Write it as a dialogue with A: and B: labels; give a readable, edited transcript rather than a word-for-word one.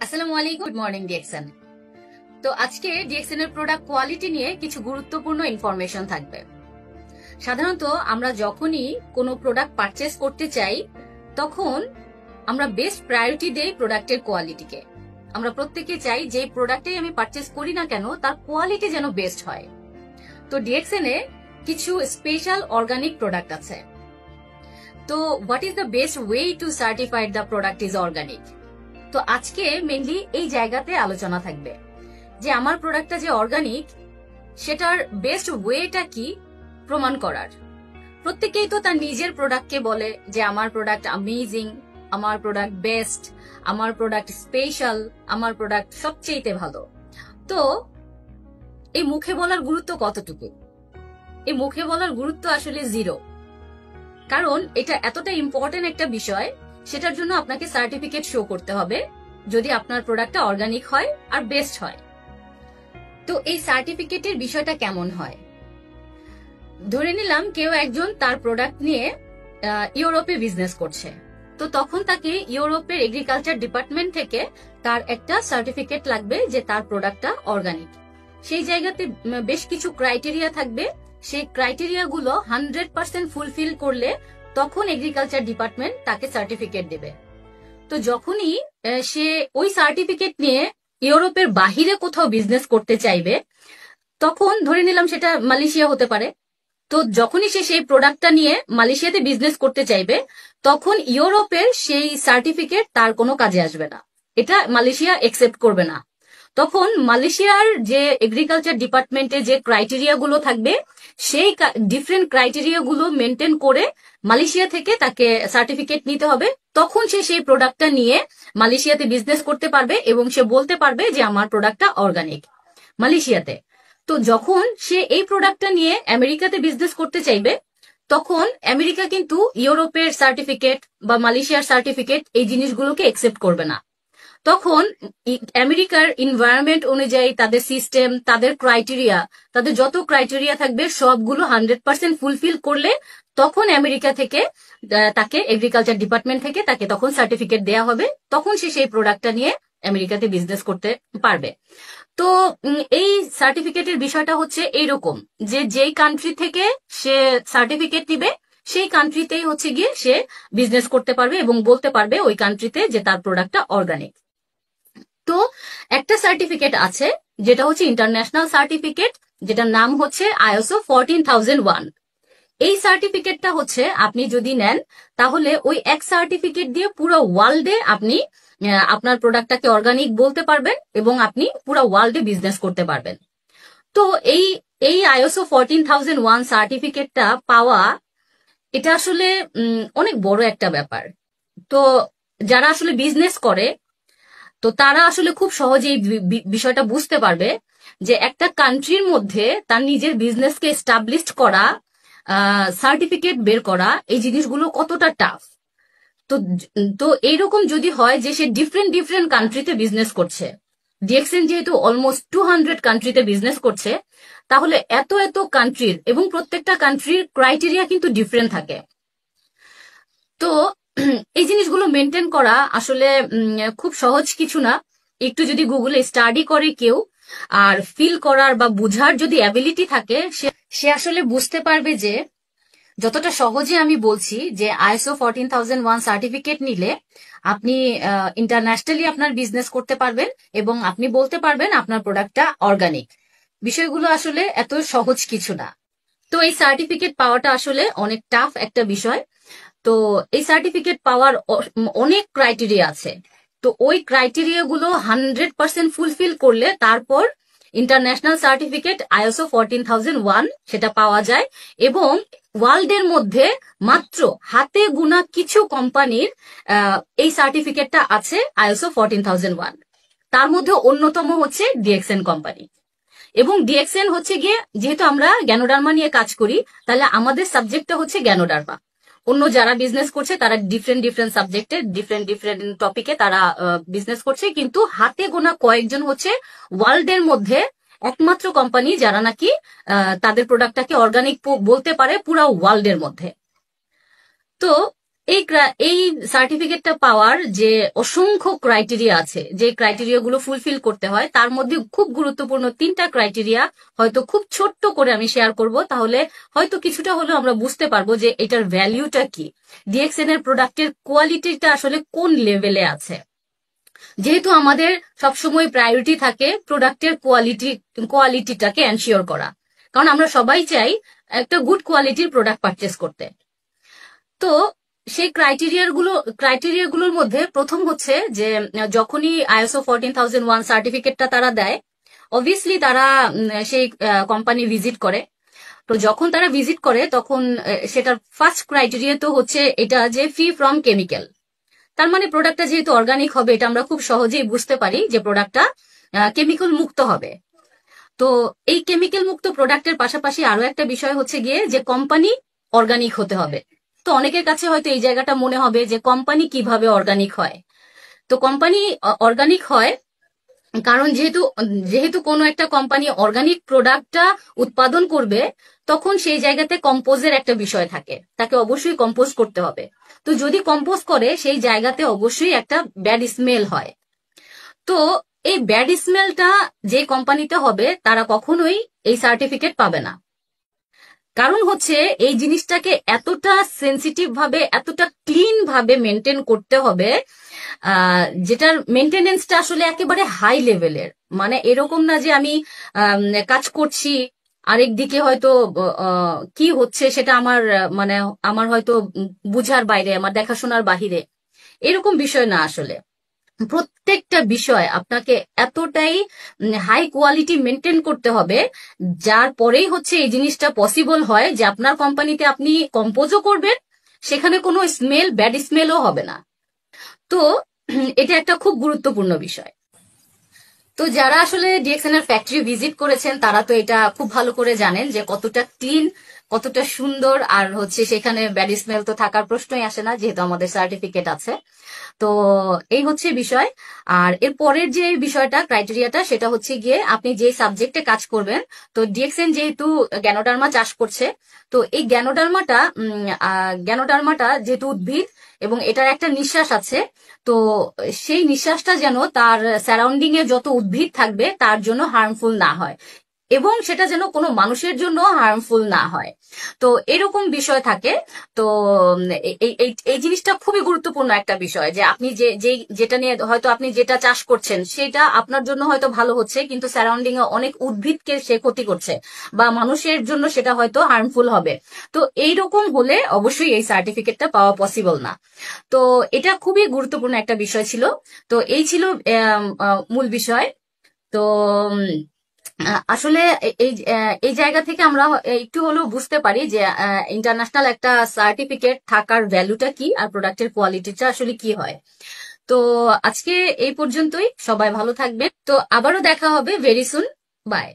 A: আসসালামু আলাইকুম, good morning DXN. তো আজকে ডিএক্সএন এর প্রোডাক্ট কোয়ালিটি নিয়ে কিছু গুরুত্বপূর্ণ ইনফরমেশন থাকবে। সাধারণত আমরা যখনই কোনো প্রোডাক্ট পারচেস করতে চাই তখন আমরা বেস্ট প্রায়োরিটি দেই প্রোডাক্টের কোয়ালিটিকে। আমরা প্রত্যেকে চাই যে প্রোডাক্টই আমি পারচেস করি না কেন তার কোয়ালিটি যেন বেস্ট হয়। তো ডিএক্সএন এ কিছু স্পেশাল অর্গানিক প্রোডাক্ট আছে। তো what is the best way to certified the product is organic. তো আজকে মেনলি এই জায়গাতে আলোচনা থাকবে যে আমার প্রোডাক্টটা যে অর্গানিক সেটার বেস্ট ওয়েটা কি প্রমাণ করার। প্রত্যেকেই তো তার নিজের প্রোডাক্টকে বলে যে আমার প্রোডাক্ট অ্যামেজিং, আমার প্রোডাক্ট বেস্ট, আমার প্রোডাক্ট স্পেশাল, আমার প্রোডাক্ট সবচেয়ে ভালো। তো এই মুখে বলার গুরুত্ব কতটুকু? এই মুখে বলার গুরুত্ব আসলে জিরো, কারণ এটা এতটা ইম্পর্টেন্ট একটা বিষয়। সেটার জন্য আপনাকে সার্টিফিকেট শো করতে হবে যদি আপনার প্রোডাক্টটা অর্গানিক হয় আর বেস্ট হয়। তো এই সার্টিফিকেটের বিষয়টা কেমন হয়? ধরে নিলাম কেউ একজন তার প্রোডাক্ট নিয়ে ইউরোপে বিজনেস করছে, তো তখন তাকে ইউরোপের এগ্রিকালচার ডিপার্টমেন্ট থেকে তার একটা সার্টিফিকেট লাগবে যে তার প্রোডাক্টটা অর্গানিক। সেই জায়গাতে বেশ কিছু ক্রাইটেরিয়া থাকবে। সেই ক্রাইটেরিয়া গুলো 100% ফুলফিল করলে তখন এগ্রিকালচার ডিপার্টমেন্ট তাকে সার্টিফিকেট দেবে। তো যখনই সে ওই সার্টিফিকেট নিয়ে ইউরোপের বাহিরে কোথাও বিজনেস করতে চাইবে, তখন ধরে নিলাম সেটা মালয়েশিয়া হতে পারে, তো যখনই সে সেই প্রোডাক্টটা নিয়ে মালয়েশিয়াতে বিজনেস করতে চাইবে তখন ইউরোপের সেই সার্টিফিকেট তার কোনো কাজে আসবে না, এটা মালয়েশিয়া একসেপ্ট করবে না। তখন মালয়েশিয়ার যে এগ্রিকালচার ডিপার্টমেন্টে যে ক্রাইটেরিয়া গুলো থাকবে সেই ডিফারেন্ট ক্রাইটেরিয়া গুলো মেনটেন করে মালয়েশিয়া থেকে তাকে সার্টিফিকেট নিতে হবে। তখন সে সেই প্রোডাক্টটা নিয়ে মালয়েশিয়াতে বিজনেস করতে পারবে এবং সে বলতে পারবে যে আমার প্রোডাক্টটা অর্গানিক মালয়েশিয়াতে। তো যখন সে এই প্রোডাক্টটা নিয়ে আমেরিকাতে বিজনেস করতে চাইবে তখন আমেরিকা কিন্তু ইউরোপের সার্টিফিকেট বা মালয়েশিয়ার সার্টিফিকেট এই জিনিসগুলোকে একসেপ্ট করবে না। তখন আমেরিকার এনভায়রনমেন্ট অনুযায়ী তাদের সিস্টেম, তাদের ক্রাইটেরিয়া, তাদের যত ক্রাইটেরিয়া থাকবে সবগুলো 100% ফুলফিল করলে তখন আমেরিকা থেকে তাকে এগ্রিকালচার ডিপার্টমেন্ট থেকে তাকে তখন সার্টিফিকেট দেয়া হবে। তখন সে সেই প্রোডাক্টটা নিয়ে আমেরিকাতে বিজনেস করতে পারবে। তো এই সার্টিফিকেটের বিষয়টা হচ্ছে এইরকম যে যেই কান্ট্রি থেকে সে সার্টিফিকেট নিবে সেই কান্ট্রিতেই হচ্ছে গিয়ে সে বিজনেস করতে পারবে এবং বলতে পারবে ওই কান্ট্রিতে যে তার প্রোডাক্টটা অর্গানিক। তো একটা সার্টিফিকেট আছে যেটা হচ্ছে ইন্টারন্যাশনাল সার্টিফিকেট, যেটার নাম হচ্ছে ISO 14001। এই সার্টিফিকেটটা হচ্ছে আপনি যদি নেন তাহলে ওই এক সার্টিফিকেট দিয়ে পুরো ওয়ার্ল্ডে আপনি আপনার প্রোডাক্টটাকে অর্গানিক বলতে পারবেন এবং আপনি পুরো ওয়ার্ল্ডে বিজনেস করতে পারবেন। তো এই এই ISO 14001 সার্টিফিকেটটা পাওয়া এটা আসলে অনেক বড় একটা ব্যাপার। তো যারা আসলে বিজনেস করে তো তারা আসলে খুব সহজেই বিষয়টা বুঝতে পারবে যে একটা কান্ট্রির মধ্যে তার নিজের বিজনেসকে এস্টাবলিশ করা, সার্টিফিকেট বের করা, এই জিনিসগুলো কতটা টাফ। তো তো এইরকম যদি হয় যে সে ডিফারেন্ট ডিফারেন্ট কান্ট্রিতে বিজনেস করছে, ডিএক্সএন যেহেতু অলমোস্ট 200 কান্ট্রিতে বিজনেস করছে, তাহলে এত এত কান্ট্রির এবং প্রত্যেকটা কান্ট্রির ক্রাইটেরিয়া কিন্তু ডিফারেন্ট থাকে। তো এই জিনিসগুলো মেনটেন করা আসলে খুব সহজ কিছু না। একটু যদি গুগলে স্টাডি করে কেউ আর ফিল করার বা বুঝার যদি অ্যাবিলিটি থাকে সে আসলে বুঝতে পারবে যে যতটা সহজে আমি বলছি যে ISO 14001 সার্টিফিকেট নিলে আপনি ইন্টারন্যাশনালি আপনার বিজনেস করতে পারবেন এবং আপনি বলতে পারবেন আপনার প্রোডাক্টটা অর্গানিক। বিষয়গুলো আসলে এত সহজ কিছু না। তো এই সার্টিফিকেট পাওয়াটা আসলে অনেক টাফ একটা বিষয়। তো এই সার্টিফিকেট পাওয়ার অনেক ক্রাইটেরিয়া আছে। তো ওই ক্রাইটেরিয়া গুলো 100% ফুলফিল করলে তারপর ইন্টারন্যাশনাল সার্টিফিকেট ISO 14001 সেটা পাওয়া যায় এবং ওয়ার্ল্ডের মধ্যে মাত্র হাতে গোনা কিছু কোম্পানির এই সার্টিফিকেটটা আছে ISO 14001। তার মধ্যে অন্যতম হচ্ছে ডিএক্সএন কোম্পানি। এবং ডিএক্সএন হচ্ছে গিয়ে, যেহেতু আমরা গ্যানোডার্মা নিয়ে কাজ করি, তাহলে আমাদের সাবজেক্টটা হচ্ছে গ্যানোডার্মা। অন্য যারা বিজনেস করছে তারা ডিফারেন্ট ডিফারেন্ট সাবজেক্টে ডিফারেন্ট ডিফারেন্ট টপিকে তারা বিজনেস করছে, কিন্তু হাতে গোনা কয়েকজন হচ্ছে ওয়ার্ল্ডের মধ্যে একমাত্র কোম্পানি যারা নাকি তাদের প্রোডাক্টটাকে অর্গানিক বলতে পারে পুরো ওয়ার্ল্ডের মধ্যে। তো এই সার্টিফিকেটটা পাওয়ার যে অসংখ্য ক্রাইটেরিয়া আছে, যে ক্রাইটেরিয়া গুলো ফুলফিল করতে হয়, তার মধ্যে খুব গুরুত্বপূর্ণ 3টা ক্রাইটেরিয়া হয়তো খুব ছোট্ট করে আমি শেয়ার করব, তাহলে হয়তো কিছুটা হলেও আমরা বুঝতে পারবো যে এটার ভ্যালিউটা কি, ডিএক্সএন এর প্রোডাক্টের কোয়ালিটিটা আসলে কোন লেভেলে আছে। যেহেতু আমাদের সবসময় প্রায়োরিটি থাকে প্রোডাক্টের কোয়ালিটিটাকে এনশিওর করা, কারণ আমরা সবাই চাই একটা গুড কোয়ালিটির প্রোডাক্ট পারচেস করতে। তো সেই ক্রাইটেরিয়াগুলোর মধ্যে প্রথম হচ্ছে যে যখনই ISO 14001 সার্টিফিকেটটা তারা দেয়, অবভিয়াসলি তারা সেই কোম্পানি ভিজিট করে। তো যখন তারা ভিজিট করে তখন সেটার ফার্স্ট ক্রাইটেরিয়া তো হচ্ছে এটা যে ফ্রি ফ্রম কেমিক্যাল। তার মানে প্রোডাক্টটা যেহেতু অর্গানিক হবে, এটা আমরা খুব সহজেই বুঝতে পারি যে প্রোডাক্টটা কেমিক্যাল মুক্ত হবে। তো এই কেমিক্যাল মুক্ত প্রোডাক্টের পাশাপাশি আরো একটা বিষয় হচ্ছে গিয়ে যে কোম্পানি অর্গানিক হতে হবে। তো অনেকের কাছে হয়তো এই জায়গাটা মনে হবে যে কোম্পানি কিভাবে অর্গানিক হয়। তো কোম্পানি অর্গানিক হয় কারণ যেহেতু কোনো একটা কোম্পানি অর্গানিক প্রোডাক্টটা উৎপাদন করবে, তখন সেই জায়গাতে কম্পোজের একটা বিষয় থাকে, তাকে অবশ্যই কম্পোজ করতে হবে। তো যদি কম্পোজ করে সেই জায়গাতে অবশ্যই একটা ব্যাড স্মেল হয়। তো এই ব্যাড স্মেলটা যে কোম্পানিতে হবে তারা কখনোই এই সার্টিফিকেট পাবে না। কারণ হচ্ছে এই জিনিসটাকে এতটা সেন্সিটিভ ভাবে, এতটা ক্লিন ভাবে মেনটেন করতে হবে, যেটার মেনটেনেন্সটা আসলে একেবারে হাই লেভেলের। মানে এরকম না যে আমি কাজ করছি, আরেক দিকে হয়তো কি হচ্ছে সেটা মানে আমার হয়তো বুঝার বাইরে, আমার দেখাশোনার বাহিরে, এরকম বিষয় না। আসলে প্রত্যেকটা বিষয় আপনাকে এতটাই হাই কোয়ালিটি মেনটেন করতে হবে, যার পরেই হচ্ছে এই জিনিসটা পসিবল হয় যে আপনার কোম্পানিতে আপনি কম্পোজও করবেন, সেখানে কোনো ব্যাড স্মেলও হবে না। তো এটা একটা খুব গুরুত্বপূর্ণ বিষয়। তো যারা আসলে ডিএক্সএন এর ফ্যাক্টরি ভিজিট করেছেন তারা তো এটা খুব ভালো করে জানেন যে কতটা ক্লিন, কতটা সুন্দর, আর হচ্ছে সেখানে ব্যাড স্মেল তো থাকার প্রশ্নই আসে না যেহেতু আমাদের সার্টিফিকেট আছে। তো এই হচ্ছে বিষয়। আর এর পরের যে বিষয়টা, ক্রাইটেরিয়াটা, সেটা হচ্ছে গিয়ে আপনি যে সাবজেক্টে কাজ করবেন। তো ডিএক্সএন যেহেতু গ্যানোডার্মা চাষ করছে, তো এই গ্যানোডার্মাটা যেহেতু উদ্ভিদ এবং এটার একটা নিঃশ্বাস আছে, তো সেই নিঃশ্বাসটা যেন তার সারাউন্ডিং এ যত উদ্ভিদ থাকবে তার জন্য হার্মফুল না হয়, এবং সেটা যেন কোনো মানুষের জন্য হার্মফুল না হয়। তো এরকম বিষয় থাকে। তো এই জিনিসটা খুবই গুরুত্বপূর্ণ একটা বিষয় যে আপনি যেটা নিয়ে হয়তো আপনি যেটা চাষ করছেন সেটা আপনার জন্য হয়তো ভালো হচ্ছে, কিন্তু সারাউন্ডিং এ অনেক উদ্ভিদকে সে ক্ষতি করছে, বা মানুষের জন্য সেটা হয়তো হার্মফুল হবে। তো এইরকম হলে অবশ্যই এই সার্টিফিকেটটা পাওয়া পসিবল না। তো এটা খুবই গুরুত্বপূর্ণ একটা বিষয় ছিল। তো এই ছিল মূল বিষয়। তো আসলে এই জায়গা থেকে আমরা একটু হলেও বুঝতে পারি যে ইন্টারন্যাশনাল একটা সার্টিফিকেট থাকার ভ্যালুটা কি, আর প্রোডাক্টের কোয়ালিটিটা আসলে কি হয়। তো আজকে এই পর্যন্তই, সবাই ভালো থাকবেন। তো আবারও দেখা হবে ভেরি সুন। বাই।